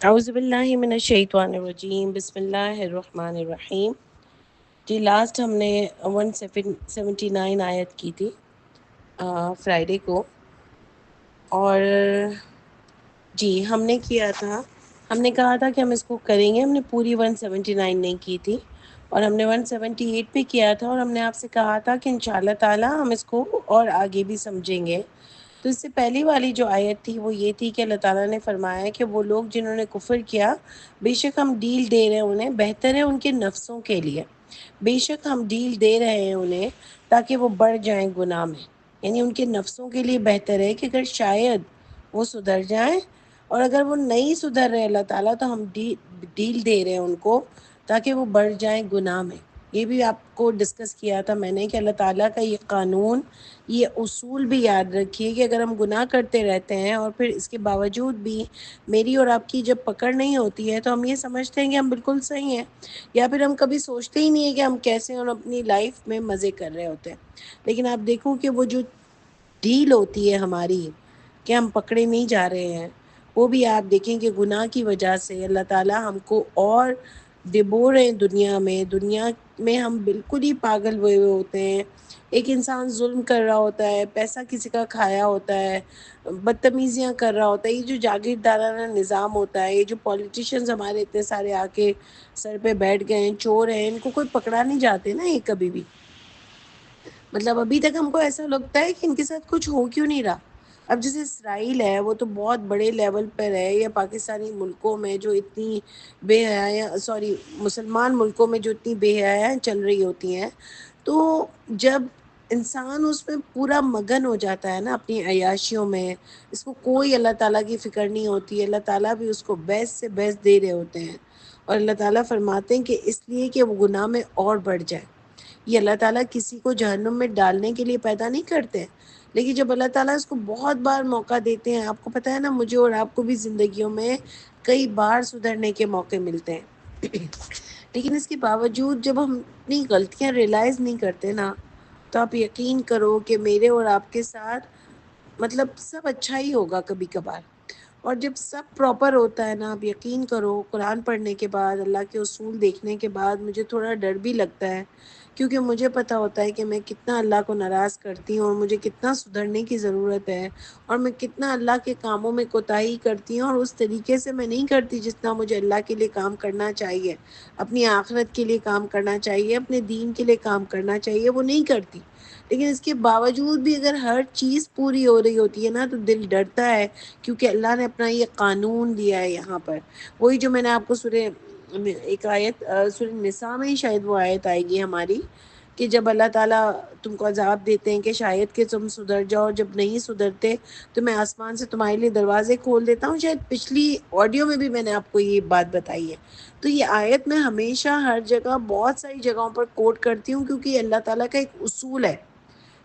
اعوذ باللہ من الشیطان الرجیم، بسم اللہ الرحمن الرحیم۔ جی لاسٹ ہم نے 179 آیت کی تھی فرائیڈے کو، اور جی ہم نے کیا تھا، ہم نے کہا تھا کہ ہم اس کو کریں گے۔ ہم نے پوری 179 نہیں کی تھی، اور ہم نے 178 پہ کیا تھا، اور ہم نے آپ سے کہا تھا کہ انشاءاللہ تعالی ہم اس کو اور آگے بھی سمجھیں گے۔ تو اس سے پہلی والی جو آیت تھی وہ یہ تھی کہ اللہ تعالیٰ نے فرمایا کہ وہ لوگ جنہوں نے کفر کیا، بے شک ہم ڈیل دے رہے ہیں انہیں، بہتر ہے ان کے نفسوں کے لیے، بے شک ہم ڈیل دے رہے ہیں انہیں تاکہ وہ بڑھ جائیں گناہ میں، یعنی ان کے نفسوں کے لیے بہتر ہے کہ اگر شاید وہ سدھر جائیں، اور اگر وہ نہیں سدھر رہے اللہ تعالیٰ تو ہم ڈیل دے رہے ہیں ان کو تاکہ وہ بڑھ جائیں گناہ میں۔ یہ بھی آپ کو ڈسکس کیا تھا میں نے کہ اللہ تعالیٰ کا یہ قانون، یہ اصول بھی یاد رکھیے کہ اگر ہم گناہ کرتے رہتے ہیں اور پھر اس کے باوجود بھی میری اور آپ کی جب پکڑ نہیں ہوتی ہے تو ہم یہ سمجھتے ہیں کہ ہم بالکل صحیح ہیں، یا پھر ہم کبھی سوچتے ہی نہیں ہیں کہ ہم کیسے اور اپنی لائف میں مزے کر رہے ہوتے ہیں۔ لیکن آپ دیکھو کہ وہ جو ڈیل ہوتی ہے ہماری کہ ہم پکڑے نہیں جا رہے ہیں، وہ بھی آپ دیکھیں کہ گناہ کی وجہ سے اللہ تعالیٰ ہم کو اور ڈبو رہے ہیں دنیا میں ہم بالکل ہی پاگل ہوئے ہوئے ہوتے ہیں۔ ایک انسان ظلم کر رہا ہوتا ہے، پیسہ کسی کا کھایا ہوتا ہے، بدتمیزیاں کر رہا ہوتا ہے، یہ جو جاگیردارانہ نظام ہوتا ہے، یہ جو پولیٹیشینز ہمارے اتنے سارے آ کے سر پہ بیٹھ گئے ہیں، چور ہیں، ان کو کوئی پکڑا نہیں جاتے نا یہ کبھی بھی۔ مطلب ابھی تک ہم کو ایسا لگتا ہے کہ ان کے ساتھ کچھ ہو کیوں نہیں رہا۔ اب جیسے اسرائیل ہے وہ تو بہت بڑے لیول پر ہے، یا پاکستانی ملکوں میں جو اتنی بے حیاں، مسلمان ملکوں میں جو اتنی بے حیاں چل رہی ہوتی ہیں، تو جب انسان اس میں پورا مگن ہو جاتا ہے نا اپنی عیاشیوں میں، اس کو کوئی اللہ تعالیٰ کی فکر نہیں ہوتی، اللہ تعالیٰ بھی اس کو بیسٹ سے بیسٹ دے رہے ہوتے ہیں، اور اللہ تعالیٰ فرماتے ہیں کہ اس لیے کہ وہ گناہ میں اور بڑھ جائے۔ یہ اللہ تعالیٰ کسی کو جہنم میں ڈالنے کے لیے پیدا نہیں کرتے ہیں، لیکن جب اللہ تعالیٰ اس کو بہت بار موقع دیتے ہیں، آپ کو پتہ ہے نا، مجھے اور آپ کو بھی زندگیوں میں کئی بار سدھرنے کے موقع ملتے ہیں، لیکن اس کے باوجود جب ہم اپنی غلطیاں ریلائز نہیں کرتے نا، تو آپ یقین کرو کہ میرے اور آپ کے ساتھ مطلب سب اچھا ہی ہوگا کبھی کبھار۔ اور جب سب پراپر ہوتا ہے نا، آپ یقین کرو قرآن پڑھنے کے بعد، اللہ کے اصول دیکھنے کے بعد مجھے تھوڑا ڈر بھی لگتا ہے، کیونکہ مجھے پتہ ہوتا ہے کہ میں کتنا اللہ کو ناراض کرتی ہوں، اور مجھے کتنا سدھرنے کی ضرورت ہے، اور میں کتنا اللہ کے کاموں میں کوتاہی کرتی ہوں، اور اس طریقے سے میں نہیں کرتی جتنا مجھے اللہ کے لیے کام کرنا چاہیے، اپنی آخرت کے لیے کام کرنا چاہیے، اپنے دین کے لیے کام کرنا چاہیے، وہ نہیں کرتی۔ لیکن اس کے باوجود بھی اگر ہر چیز پوری ہو رہی ہوتی ہے نا تو دل ڈرتا ہے، کیونکہ اللہ نے اپنا یہ قانون دیا ہے یہاں پر۔ وہی جو میں نے آپ کو ایک آیت سورہ نساء میں ہی شاید وہ آیت آئے گی ہماری، کہ جب اللہ تعالیٰ تم کو عذاب دیتے ہیں کہ شاید کہ تم سدھر جاؤ، جب نہیں سدھرتے تو میں آسمان سے تمہارے لیے دروازے کھول دیتا ہوں۔ شاید پچھلی آڈیو میں بھی میں نے آپ کو یہ بات بتائی ہے۔ تو یہ آیت میں ہمیشہ ہر جگہ بہت ساری جگہوں پر کوٹ کرتی ہوں، کیونکہ یہ اللہ تعالیٰ کا ایک اصول ہے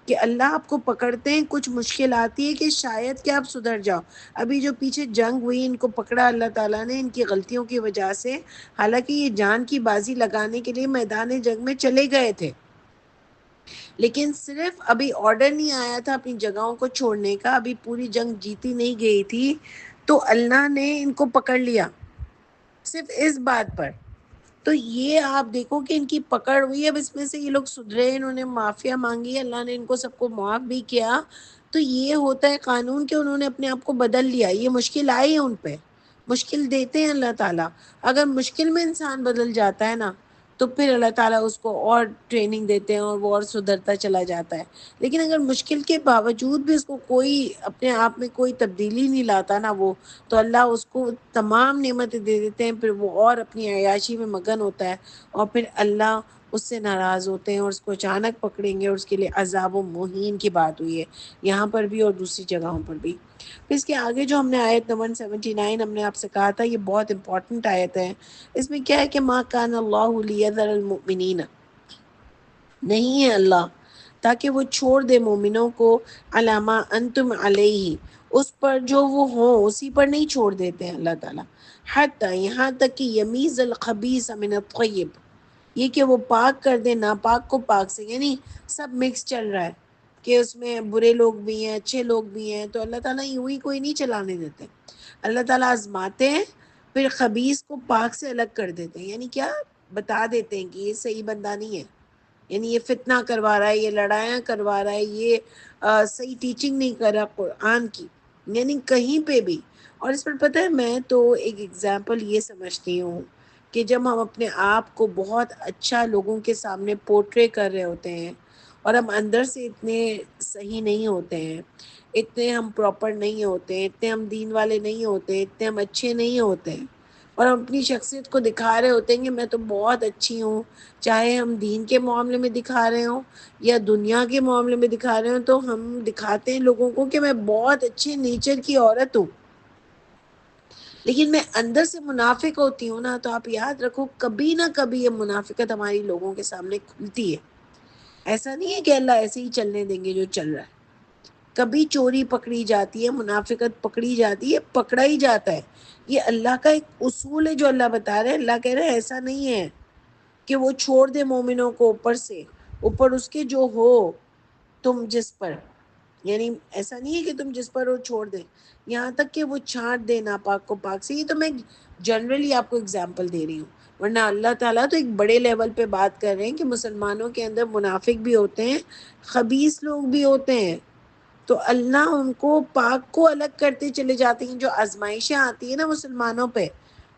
کہ اللہ آپ کو پکڑتے ہیں، کچھ مشکل آتی ہے کہ شاید کہ آپ سدھر جاؤ۔ ابھی جو پیچھے جنگ ہوئی، ان کو پکڑا اللہ تعالیٰ نے ان کی غلطیوں کی وجہ سے، حالانکہ یہ جان کی بازی لگانے کے لیے میدان جنگ میں چلے گئے تھے، لیکن صرف ابھی آرڈر نہیں آیا تھا اپنی جگہوں کو چھوڑنے کا، ابھی پوری جنگ جیتی نہیں گئی تھی، تو اللہ نے ان کو پکڑ لیا صرف اس بات پر۔ تو یہ آپ دیکھو کہ ان کی پکڑ ہوئی، اب اس میں سے یہ لوگ سدھرے، انہوں نے معافیا مانگی، اللہ نے ان کو سب کو معاف بھی کیا۔ تو یہ ہوتا ہے قانون کہ انہوں نے اپنے آپ کو بدل لیا، یہ مشکل آئی ہے ان پہ، مشکل دیتے ہیں اللہ تعالیٰ۔ اگر مشکل میں انسان بدل جاتا ہے نا تو پھر اللہ تعالیٰ اس کو اور ٹریننگ دیتے ہیں اور وہ اور سدھرتا چلا جاتا ہے۔ لیکن اگر مشکل کے باوجود بھی اس کو کوئی اپنے آپ میں کوئی تبدیلی نہیں لاتا نا، وہ تو اللہ اس کو تمام نعمتیں دے دیتے ہیں، پھر وہ اور اپنی عیاشی میں مگن ہوتا ہے، اور پھر اللہ اس سے ناراض ہوتے ہیں اور اس کو اچانک پکڑیں گے، اور اس کے لیے عذاب و مہین کی بات ہوئی ہے یہاں پر بھی اور دوسری جگہوں پر بھی۔ پھر اس کے آگے جو ہم نے آیت نمبر 179 ہم نے آپ سے کہا تھا، یہ بہت امپورٹنٹ آیت ہے۔ اس میں کیا ہے کہ ما کان اللہ لیذر المؤمنین، نہیں ہے اللہ تاکہ وہ چھوڑ دے مومنوں کو، علامہ انتم علیہ، اس پر جو وہ ہوں اسی پر نہیں چھوڑ دیتے ہیں اللہ تعالیٰ، حتی یہاں تک کہ یمیز الخبیث من الطیب، یہ کہ وہ پاک کر دے ناپاک کو پاک سے، یعنی سب مکس چل رہا ہے کہ اس میں برے لوگ بھی ہیں اچھے لوگ بھی ہیں، تو اللہ تعالیٰ یوں ہی کوئی نہیں چلانے دیتے، اللہ تعالیٰ آزماتے ہیں، پھر خبیث کو پاک سے الگ کر دیتے ہیں، یعنی کیا بتا دیتے ہیں کہ یہ صحیح بندہ نہیں ہے، یعنی یہ فتنہ کروا رہا ہے، یہ لڑائیاں کروا رہا ہے، یہ صحیح ٹیچنگ نہیں کر رہا قرآن کی، یعنی کہیں پہ بھی۔ اور اس پر پتہ ہے میں تو ایک ایگزامپل یہ سمجھتی ہوں کہ جب ہم اپنے آپ کو بہت اچھا لوگوں کے سامنے پورٹرے کر رہے ہوتے ہیں اور ہم اندر سے اتنے صحیح نہیں ہوتے ہیں، اتنے ہم پراپر نہیں ہوتے ہیں، اتنے ہم دین والے نہیں ہوتے ہیں، اتنے ہم اچھے نہیں ہوتے ہیں، اور ہم اپنی شخصیت کو دکھا رہے ہوتے ہیں کہ میں تو بہت اچھی ہوں، چاہے ہم دین کے معاملے میں دکھا رہے ہوں یا دنیا کے معاملے میں دکھا رہے ہوں، تو ہم دکھاتے ہیں لوگوں کو کہ میں بہت اچھے نیچر کی عورت ہوں، لیکن میں اندر سے منافق ہوتی ہوں نا، تو آپ یاد رکھو کبھی نہ کبھی یہ منافقت ہماری لوگوں کے سامنے کھلتی ہے۔ ایسا نہیں ہے کہ اللہ ایسے ہی چلنے دیں گے جو چل رہا ہے، کبھی چوری پکڑی جاتی ہے، منافقت پکڑی جاتی ہے، پکڑا ہی جاتا ہے۔ یہ اللہ کا ایک اصول ہے جو اللہ بتا رہے ہیں، اللہ کہہ رہے ہیں ایسا نہیں ہے کہ وہ چھوڑ دے مومنوں کو اوپر سے، اوپر اس کے جو ہو تم جس پر، یعنی ایسا نہیں ہے کہ تم جس پر ہو چھوڑ دے، یہاں تک کہ وہ چھانٹ دے ناپاک کو پاک سے۔ یہ تو میں جنرلی آپ کو اگزامپل دے رہی ہوں، ورنہ اللہ تعالیٰ تو ایک بڑے لیول پہ بات کر رہے ہیں کہ مسلمانوں کے اندر منافق بھی ہوتے ہیں، خبیث لوگ بھی ہوتے ہیں، تو اللہ ان کو پاک کو الگ کرتے چلے جاتے ہیں۔ جو آزمائشیں آتی ہیں نا مسلمانوں پہ،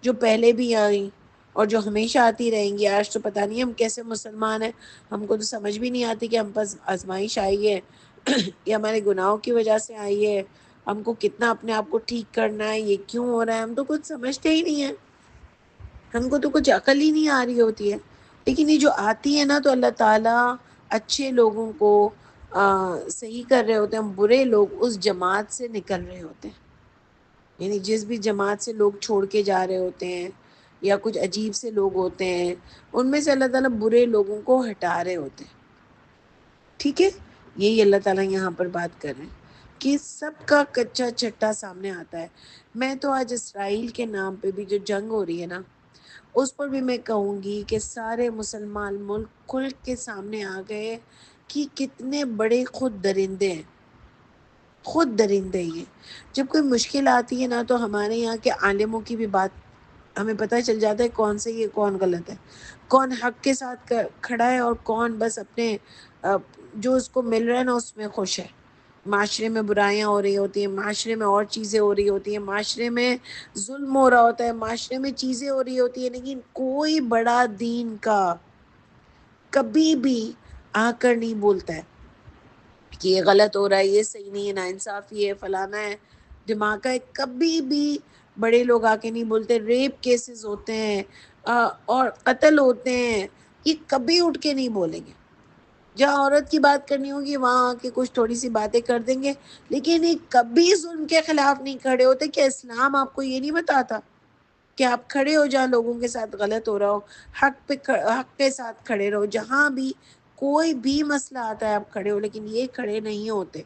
جو پہلے بھی آئی اور جو ہمیشہ آتی رہیں گی، آج تو پتہ نہیں ہم کیسے مسلمان ہیں، ہم کو تو سمجھ بھی نہیں آتی کہ ہم پاس آزمائش آئی ہے یہ ہمارے گناہوں کی وجہ سے آئی ہے، ہم کو کتنا اپنے آپ کو ٹھیک کرنا ہے، یہ کیوں ہو رہا ہے، ہم تو کچھ سمجھتے ہی نہیں ہیں، ہم کو تو کچھ عقل ہی نہیں آ رہی ہوتی ہے۔ لیکن یہ جو آتی ہے نا، تو اللہ تعالیٰ اچھے لوگوں کو صحیح کر رہے ہوتے ہیں، برے لوگ اس جماعت سے نکل رہے ہوتے ہیں، یعنی جس بھی جماعت سے لوگ چھوڑ کے جا رہے ہوتے ہیں یا کچھ عجیب سے لوگ ہوتے ہیں، ان میں سے اللہ تعالیٰ برے لوگوں کو ہٹا رہے ہوتے ہیں۔ ٹھیک ہے، یہی اللہ تعالیٰ یہاں پر بات کر رہے ہیں کہ سب کا کچا چٹا سامنے آتا ہے۔ میں تو آج اسرائیل کے نام پہ بھی جو جنگ ہو رہی ہے نا، اس پر بھی میں کہوں گی کہ سارے مسلمان ملک کھل کے سامنے آ گئے کہ کتنے بڑے خود درندے ہیں، خود درندے ہیں۔ جب کوئی مشکل آتی ہے نا، تو ہمارے یہاں کے عالموں کی بھی بات ہمیں پتہ چل جاتا ہے کون صحیح ہے کون غلط ہے، کون حق کے ساتھ کھڑا ہے اور کون بس اپنے جو اس کو مل رہا ہے نا اس میں خوش ہے۔ معاشرے میں برائیاں ہو رہی ہوتی ہیں، معاشرے میں اور چیزیں ہو رہی ہوتی ہیں، معاشرے میں ظلم ہو رہا ہوتا ہے، معاشرے میں چیزیں ہو رہی ہوتی ہیں، لیکن کوئی بڑا دین کا کبھی بھی آ کر نہیں بولتا ہے کہ یہ غلط ہو رہا ہے، یہ صحیح نہیں ہے، ناانصافی ہے، فلانا ہے، دھماکہ ہے، کبھی بھی بڑے لوگ آ کے نہیں بولتے۔ ریپ کیسز ہوتے ہیں اور قتل ہوتے ہیں، یہ کبھی اٹھ کے نہیں بولیں گے۔ جہاں عورت کی بات کرنی ہوگی وہاں آ کے کچھ تھوڑی سی باتیں کر دیں گے، لیکن یہ کبھی ظلم کے خلاف نہیں کھڑے ہوتے۔ کہ اسلام آپ کو یہ نہیں بتاتا کہ آپ کھڑے ہو جہاں لوگوں کے ساتھ غلط ہو رہا ہو، حق کے ساتھ کھڑے رہو، جہاں بھی کوئی بھی مسئلہ آتا ہے آپ کھڑے ہو، لیکن یہ کھڑے نہیں ہوتے۔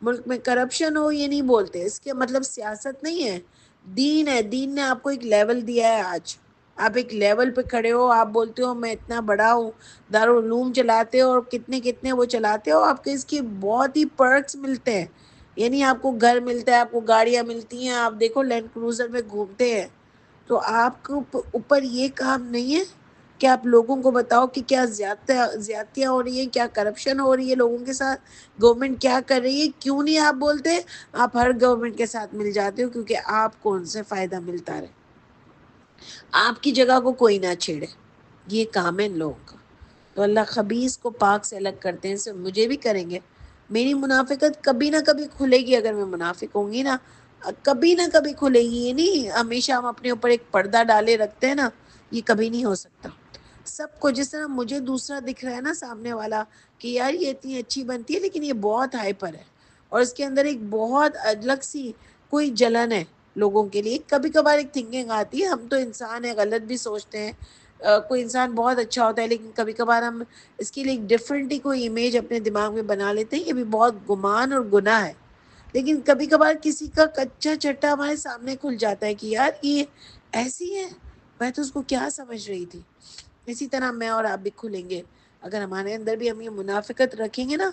ملک میں کرپشن ہو یہ نہیں بولتے، اس کے مطلب سیاست نہیں ہے، دین ہے۔ دین نے آپ کو ایک لیول دیا ہے، آج آپ ایک لیول پہ کھڑے ہو، آپ بولتے ہو میں اتنا بڑا ہوں، دارالعلوم چلاتے ہو اور کتنے کتنے وہ چلاتے ہو، آپ کو اس کی بہت ہی پرکس ملتے ہیں، یعنی آپ کو گھر ملتا ہے، آپ کو گاڑیاں ملتی ہیں، آپ دیکھو لینڈ کروزر میں گھومتے ہیں، تو آپ کو اوپر یہ کام نہیں ہے کہ آپ لوگوں کو بتاؤ کہ کیا زیادتیاں ہو رہی ہیں، کیا کرپشن ہو رہی ہے لوگوں کے ساتھ، گورنمنٹ کیا کر رہی ہے۔ کیوں نہیں آپ بولتے؟ آپ ہر گورنمنٹ کے ساتھ مل جاتے ہو، کیونکہ آپ کو ان سے فائدہ ملتا رہے، آپ کی جگہ کو کوئی نہ چھیڑے، یہ کام ہے ان لوگوں کا۔ تو اللہ خبیث کو پاک سے الگ کرتے ہیں، سے مجھے بھی کریں گے۔ میری منافقت کبھی نہ کبھی کھلے گی، اگر میں منافق ہوں گی نا کبھی نہ کبھی کھلے گی، یہ نہیں ہمیشہ ہم اپنے اوپر ایک پردہ ڈالے رکھتے ہیں نا، یہ کبھی نہیں ہو سکتا۔ سب کو جس طرح مجھے دوسرا دکھ رہا ہے نا سامنے والا کہ یار یہ اتنی اچھی بنتی ہے لیکن یہ بہت ہائپر ہے، اور اس کے اندر ایک بہت الگ سی کوئی جلن ہے لوگوں کے لیے، کبھی کبھار ایک تھنکنگ آتی ہے، ہم تو انسان ہیں غلط بھی سوچتے ہیں، کوئی انسان بہت اچھا ہوتا ہے لیکن کبھی کبھار ہم اس کے لیے ایک ڈفرینٹ ہی کوئی امیج اپنے دماغ میں بنا لیتے ہیں، یہ بھی بہت گمان اور گناہ ہے۔ لیکن کبھی کبھار کسی کا کچا چٹا ہمارے سامنے کھل جاتا ہے کہ یار یہ ایسی ہے، میں تو اس کو کیا سمجھ رہی تھی۔ اسی طرح میں اور آپ بھی کھلیں گے، اگر ہمارے اندر بھی ہم یہ منافقت رکھیں گے نا،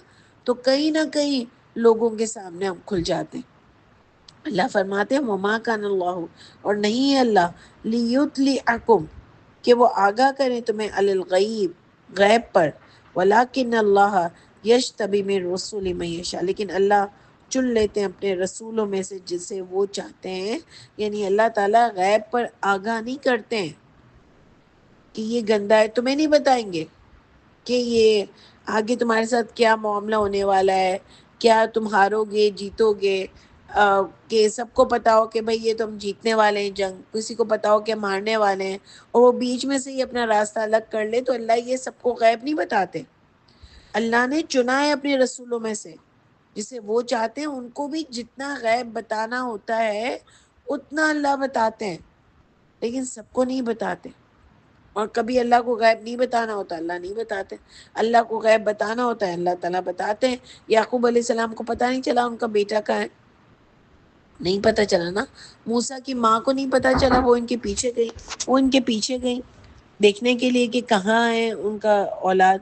تو کہیں نہ کہیں لوگوں کے سامنے ہم کھل جاتے ہیں۔ اللہ فرماتے ہیں وما کان اللہ، اور نہیں ہے اللہ لیطلعکم کہ وہ آگاہ کریں تمہیں علی الغیب غیب پر، ولکن اللہ یجتبی من رسول من یشاء، لیکن اللہ چن لیتے ہیں اپنے رسولوں میں سے جسے وہ چاہتے ہیں. یعنی اللہ تعالیٰ غیب پر آگاہ نہیں کرتے ہیں کہ یہ گندا ہے، تمہیں نہیں بتائیں گے کہ یہ آگے تمہارے ساتھ کیا معاملہ ہونے والا ہے، کیا تم ہارو گے جیتو گے. کہ سب کو پتا ہو کہ بھئی یہ تم جیتنے والے ہیں جنگ، کسی کو پتا ہو کہ مارنے والے ہیں، اور وہ بیچ میں سے ہی اپنا راستہ الگ کر لے، تو اللہ یہ سب کو غیب نہیں بتاتے. اللہ نے چنا ہے اپنے رسولوں میں سے جسے وہ چاہتے ہیں، ان کو بھی جتنا غیب بتانا ہوتا ہے اتنا اللہ بتاتے ہیں، لیکن سب کو نہیں بتاتے. اور کبھی اللہ کو غیب نہیں بتانا ہوتا، اللہ نہیں بتاتے. اللہ کو غیب بتانا ہوتا ہے، اللہ تعالیٰ بتاتے ہیں. یعقوب علیہ السلام کو پتہ نہیں چلا ان کا بیٹا کہاں ہے، نہیں پتہ چلا نا. موسیٰ کی ماں کو نہیں پتہ چلا، وہ ان کے پیچھے گئی، وہ ان کے پیچھے گئی دیکھنے کے لیے کہ کہاں ہے ان کا اولاد،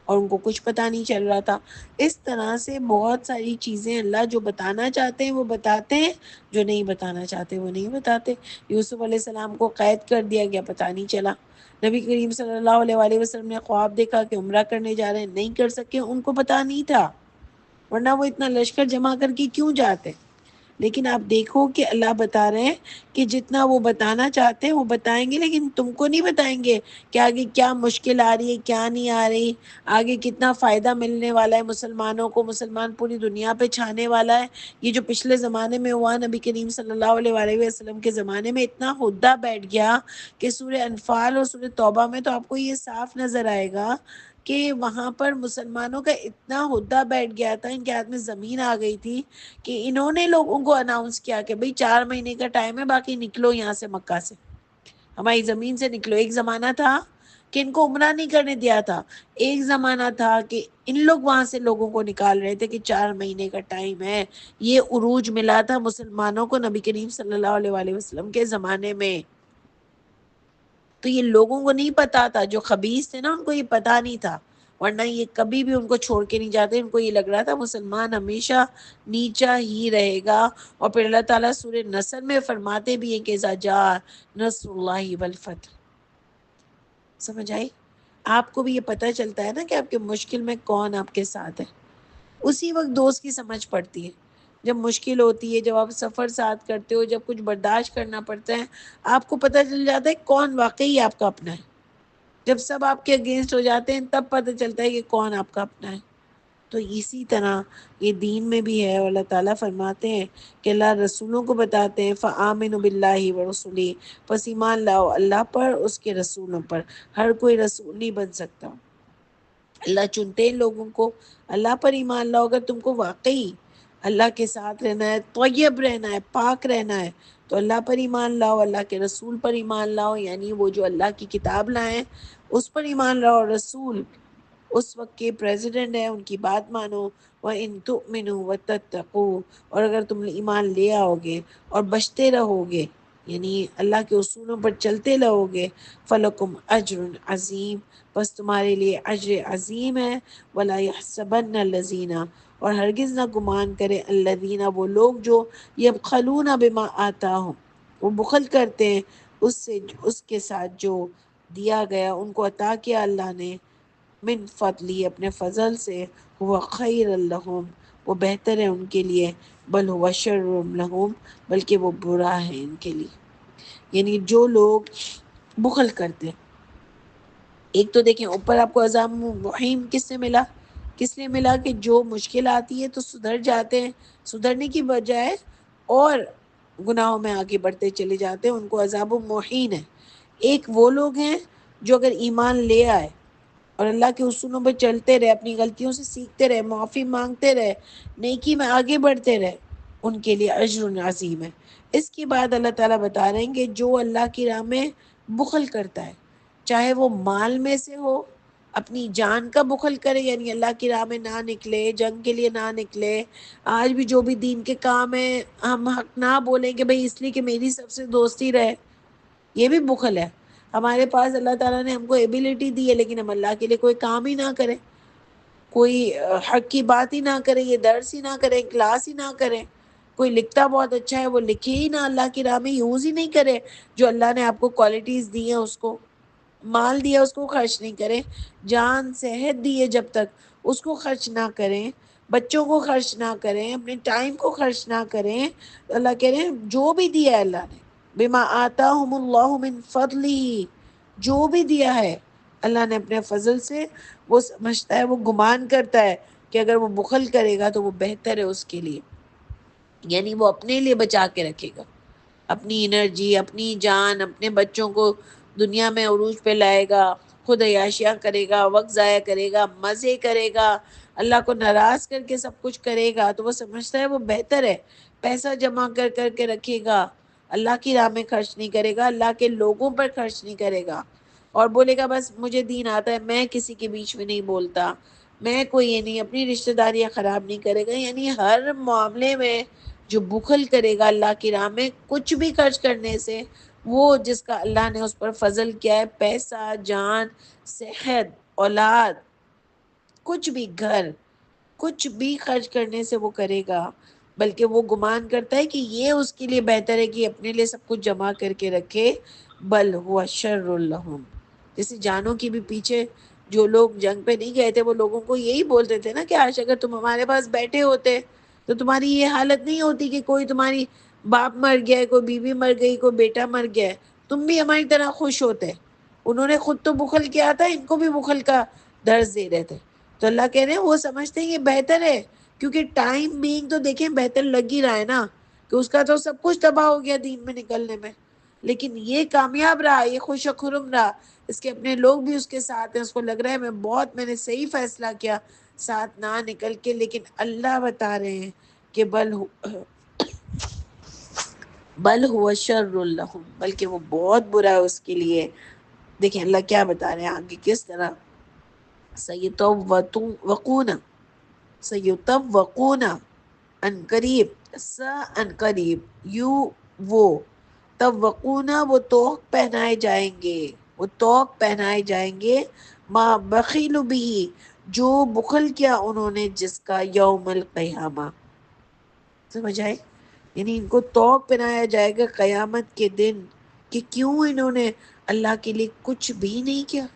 اور ان کو کچھ پتہ نہیں چل رہا تھا. اس طرح سے بہت ساری چیزیں اللہ جو بتانا چاہتے ہیں وہ بتاتے ہیں، جو نہیں بتانا چاہتے وہ نہیں بتاتے. یوسف علیہ السلام کو قید کر دیا گیا، پتہ نہیں چلا. نبی کریم صلی اللہ علیہ وآلہ وسلم نے خواب دیکھا کہ عمرہ کرنے جا رہے ہیں، نہیں کر سکے، ان کو پتہ نہیں تھا، ورنہ وہ اتنا لشکر جمع کر کے کیوں جاتے. لیکن آپ دیکھو کہ اللہ بتا رہے ہیں کہ جتنا وہ بتانا چاہتے ہیں وہ بتائیں گے، لیکن تم کو نہیں بتائیں گے کہ آگے کیا مشکل آ رہی ہے، کیا نہیں آ رہی، آگے کتنا فائدہ ملنے والا ہے مسلمانوں کو، مسلمان پوری دنیا پہ چھانے والا ہے. یہ جو پچھلے زمانے میں ہوا، نبی کریم صلی اللہ علیہ وآلہ وسلم کے زمانے میں اتنا ہدہ بیٹھ گیا کہ سورہ انفال اور سورہ توبہ میں تو آپ کو یہ صاف نظر آئے گا کہ وہاں پر مسلمانوں کا اتنا ہدہ بیٹھ گیا تھا، ان کے ہاتھ میں زمین آ گئی تھی کہ انہوں نے لوگوں کو اناؤنس کیا کہ بھئی 4 مہینے کا ٹائم ہے، باقی نکلو یہاں سے، مکہ سے، ہماری زمین سے نکلو. ایک زمانہ تھا کہ ان کو عمرہ نہیں کرنے دیا تھا، ایک زمانہ تھا کہ ان لوگ وہاں سے لوگوں کو نکال رہے تھے کہ 4 مہینے کا ٹائم ہے. یہ عروج ملا تھا مسلمانوں کو نبی کریم صلی اللہ علیہ وآلہ وسلم کے زمانے میں. تو یہ لوگوں کو نہیں پتا تھا، جو خبیث تھے نا ان کو یہ پتا نہیں تھا، ورنہ یہ کبھی بھی ان کو چھوڑ کے نہیں جاتے. ان کو یہ لگ رہا تھا مسلمان ہمیشہ نیچا ہی رہے گا. اور پھر اللہ تعالیٰ سورہ نصر میں فرماتے بھی ہیں کہ اذا جاء نصر اللہ والفتح. سمجھ آئی؟ آپ کو بھی یہ پتہ چلتا ہے نا کہ آپ کے مشکل میں کون آپ کے ساتھ ہے. اسی وقت دوست کی سمجھ پڑتی ہے، جب مشکل ہوتی ہے، جب آپ سفر ساتھ کرتے ہو، جب کچھ برداشت کرنا پڑتا ہے، آپ کو پتہ چل جاتا ہے کون واقعی آپ کا اپنا ہے. جب سب آپ کے اگینسٹ ہو جاتے ہیں تب پتہ چلتا ہے کہ کون آپ کا اپنا ہے. تو اسی طرح یہ دین میں بھی ہے. اللہ تعالیٰ فرماتے ہیں کہ اللہ رسولوں کو بتاتے ہیں فآمنوا باللہ ورسولہ، پس ایمان لاؤ اللہ پر، اس کے رسولوں پر. ہر کوئی رسول نہیں بن سکتا، اللہ چنتے ہیں لوگوں کو. اللہ پر ایمان لاؤ اگر تم کو واقعی اللہ کے ساتھ رہنا ہے، طیب رہنا ہے، پاک رہنا ہے، تو اللہ پر ایمان لاؤ، اللہ کے رسول پر ایمان لاؤ، یعنی وہ جو اللہ کی کتاب لائیں اس پر ایمان لاؤ. رسول اس وقت کے پریزیڈنٹ ہیں، ان کی بات مانو. وَإِن تُؤْمِنُوا وَتَتَّقُوا، اور اگر تم ایمان لے آؤ گے اور بچتے رہو گے، یعنی اللہ کے اصولوں پر چلتے رہو گے، فَلَكُمْ أَجْرٌ عَظِيمٌ، بس تمہارے لیے اجر عظیم ہے. وَلَا يَحْسَبَنَّ الَّذِينَ، اور ہرگز نہ گمان کرے الذین، وہ لوگ جو یبخلون بما آتاہم، وہ بخل کرتے ہیں اس کے ساتھ جو دیا گیا، ان کو عطا کیا اللہ نے، من فضلی، اپنے فضل سے، ہوا خیر لہم، وہ بہتر ہے ان کے لیے، بل ہوا شر لہم، بلکہ وہ برا ہے ان کے لیے. یعنی جو لوگ بخل کرتے، ایک تو دیکھیں اوپر آپ کو عذاب محیم کس سے ملا، کس لیے ملا کہ جو مشکل آتی ہے تو سدھر جاتے ہیں، سدھرنے کی بجائے اور گناہوں میں آگے بڑھتے چلے جاتے ہیں، ان کو عذاب محین ہے. ایک وہ لوگ ہیں جو اگر ایمان لے آئے اور اللہ کے اصولوں پہ چلتے رہے، اپنی غلطیوں سے سیکھتے رہے، معافی مانگتے رہے، نیکی میں آگے بڑھتے رہے، ان کے لیے اجر عظیم ہے. اس کے بعد اللہ تعالیٰ بتا رہے ہیں کہ جو اللہ کی راہ میں بخل کرتا ہے، چاہے وہ مال میں سے ہو، اپنی جان کا بخل کرے، یعنی اللہ کی راہ میں نہ نکلے، جنگ کے لیے نہ نکلے. آج بھی جو بھی دین کے کام ہیں ہم حق نہ بولیں کہ بھئی اس لیے کہ میری سب سے دوستی رہے، یہ بھی بخل ہے. ہمارے پاس اللہ تعالیٰ نے ہم کو ایبیلٹی دی ہے، لیکن ہم اللہ کے لیے کوئی کام ہی نہ کریں، کوئی حق کی بات ہی نہ کریں، یہ درس ہی نہ کریں، کلاس ہی نہ کریں. کوئی لکھتا بہت اچھا ہے، وہ لکھے ہی نہ، اللہ کی راہ میں یوز ہی نہیں کرے جو اللہ نے آپ کو کوالٹیز دی ہیں، اس کو مال دیا اس کو خرچ نہیں کریں، جان صحت دی ہے جب تک اس کو خرچ نہ کریں، بچوں کو خرچ نہ کریں، اپنے ٹائم کو خرچ نہ کریں، اللہ کہہ رہے ہیں جو بھی دیا ہے اللہ نے، بما آتاہم اللہ من فضلہ، جو بھی دیا ہے اللہ نے اپنے فضل سے، وہ سمجھتا ہے، وہ گمان کرتا ہے کہ اگر وہ بخل کرے گا تو وہ بہتر ہے اس کے لیے، یعنی وہ اپنے لیے بچا کے رکھے گا، اپنی انرجی، اپنی جان، اپنے بچوں کو دنیا میں عروج پہ لائے گا، خود عیاشیاں کرے گا، وقت ضائع کرے گا، مزے کرے گا، اللہ کو ناراض کر کے سب کچھ کرے گا، تو وہ سمجھتا ہے وہ بہتر ہے، پیسہ جمع کر کر کے رکھے گا، اللہ کی راہ میں خرچ نہیں کرے گا، اللہ کے لوگوں پر خرچ نہیں کرے گا، اور بولے گا بس مجھے دین آتا ہے، میں کسی کے بیچ میں نہیں بولتا، میں کوئی یہ نہیں، اپنی رشتہ داریاں خراب نہیں کرے گا، یعنی ہر معاملے میں جو بخل کرے گا اللہ کی راہ میں کچھ بھی خرچ کرنے سے، وہ جس کا اللہ نے اس پر فضل کیا ہے، پیسہ، جان، صحت، اولاد، کچھ بھی، گھر، کچھ بھی خرچ کرنے سے وہ کرے گا، بلکہ وہ گمان کرتا ہے کہ یہ اس کے لیے بہتر ہے کہ اپنے لیے سب کچھ جمع کر کے رکھے، بل ہوا شر لہم، جیسے جانوں کی بھی پیچھے جو لوگ جنگ پہ نہیں گئے تھے وہ لوگوں کو یہی بولتے تھے نا کہ آج اگر تم ہمارے پاس بیٹھے ہوتے تو تمہاری یہ حالت نہیں ہوتی کہ کوئی تمہاری باپ مر گیا ہے، کوئی بیوی مر گئی، کوئی بیٹا مر گیا ہے، تم بھی ہماری طرح خوش ہوتے۔ انہوں نے خود تو بخل کیا تھا، ان کو بھی بخل کا درس دے رہے تھے، تو اللہ کہہ رہے ہیں وہ سمجھتے ہیں یہ بہتر ہے، کیونکہ ٹائم بینگ تو دیکھیں بہتر لگ ہی رہا ہے نا، کہ اس کا تو سب کچھ تباہ ہو گیا دین میں نکلنے میں، لیکن یہ کامیاب رہا، یہ خوش و خرم رہا، اس کے اپنے لوگ بھی اس کے ساتھ ہیں، اس کو لگ رہا ہے میں نے صحیح فیصلہ کیا ساتھ نہ نکل کے، لیکن اللہ بتا رہے ہیں کہ بل هو شر لہم، بلکہ وہ بہت برا ہے اس کے لیے۔ دیکھیں اللہ کیا بتا رہے ہیں آگے کس طرح، سیطوقون، سیطوقون، ان قریب، ان قریب، یو، وہ، توقون، وہ توق پہنائے جائیں گے، وہ توق پہنائے جائیں گے، ما بخیل بھی، جو بخل کیا انہوں نے جس کا، یوم القیامہ، سمجھ آئے، یعنی ان کو توق پہنایا جائے گا قیامت کے دن کہ کیوں انہوں نے اللہ کے لیے کچھ بھی نہیں کیا،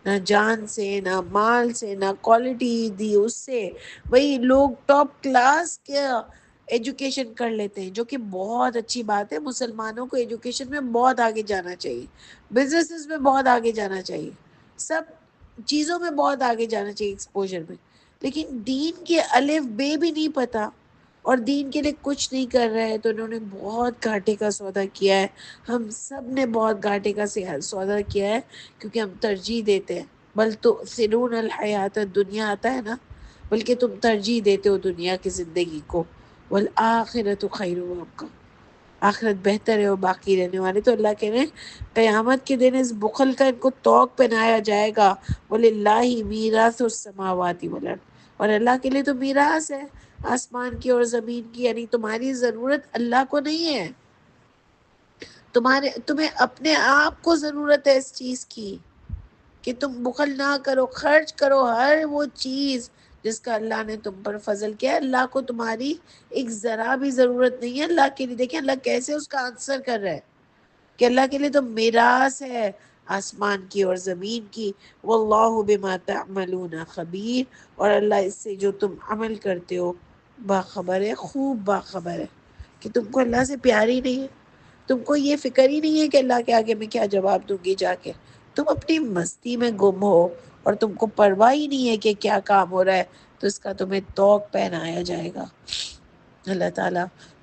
نہ جان سے، نہ مال سے، نہ کوالٹی دی اس سے، وہی لوگ ٹاپ کلاس کیا ایجوکیشن کر لیتے ہیں، جو کہ بہت اچھی بات ہے، مسلمانوں کو ایجوکیشن میں بہت آگے جانا چاہیے، بزنسز میں بہت آگے جانا چاہیے، سب چیزوں میں بہت آگے جانا چاہیے ایکسپوجر میں، لیکن دین کے الف بے بھی نہیں پتا اور دین کے لیے کچھ نہیں کر رہے ہیں، تو انہوں نے بہت گھاٹے کا سودا کیا ہے، ہم سب نے بہت گھاٹے کا سودا کیا ہے، کیونکہ ہم ترجیح دیتے ہیں، بل تؤثرون الحیات الدنیا آتا ہے نا، بلکہ تم ترجیح دیتے ہو دنیا کی زندگی کو، والآخرۃ خیر وابقیٰ، آخرت بہتر ہے اور باقی رہنے والے، تو اللہ کہہ رہے ہیں قیامت کے دن اس بخل کا ان کو توق پہنایا جائے گا، وَلِلَّهِ مِيرَاثُ السَّمَاوَاتِ وَالْأَرْضِ، اور اللہ کے لیے تو میراث ہے آسمان کی اور زمین کی، یعنی تمہاری ضرورت اللہ کو نہیں ہے، تمہیں اپنے آپ کو ضرورت ہے اس چیز کی کہ تم بخل نہ کرو، خرچ کرو ہر وہ چیز جس کا اللہ نے تم پر فضل کیا ہے، اللہ کو تمہاری ایک ذرا بھی ضرورت نہیں ہے اللہ کے لیے، دیکھیں اللہ کیسے اس کا آنسر کر رہا ہے کہ اللہ کے لیے تو میراث ہے آسمان کی اور زمین کی، واللہ بما تعملون خبیر، اور اللہ اس سے جو تم عمل کرتے ہو باخبر ہے، خوب باخبر ہے، کہ تم کو اللہ سے پیار ہی نہیں ہے، تم کو یہ فکر ہی نہیں ہے کہ اللہ کے آگے میں کیا جواب دوں گی جا کے، تم اپنی مستی میں گم ہو اور تم کو پرواہ ہی نہیں ہے کہ کیا کام ہو رہا ہے، تو اس کا تمہیں توق پہنایا جائے گا۔ اللہ تعالی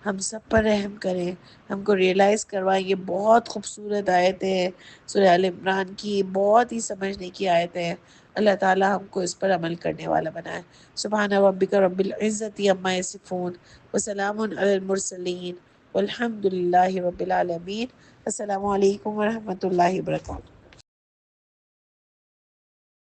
ہم سب پر رحم کریں، ہم کو ریئلائز کروائیں، یہ بہت خوبصورت آیتیں ہیں سورہ ال عمران کی، بہت ہی سمجھنے کی آیتیں ہیں، اللہ تعالی ہم کو اس پر عمل کرنے والا بنائے۔ سبحان ربک رب العزت عما یصفون وسلام علی المرسلین والحمد للہ رب العالمین۔ السلام علیکم ورحمۃ اللہ وبرکاتہ۔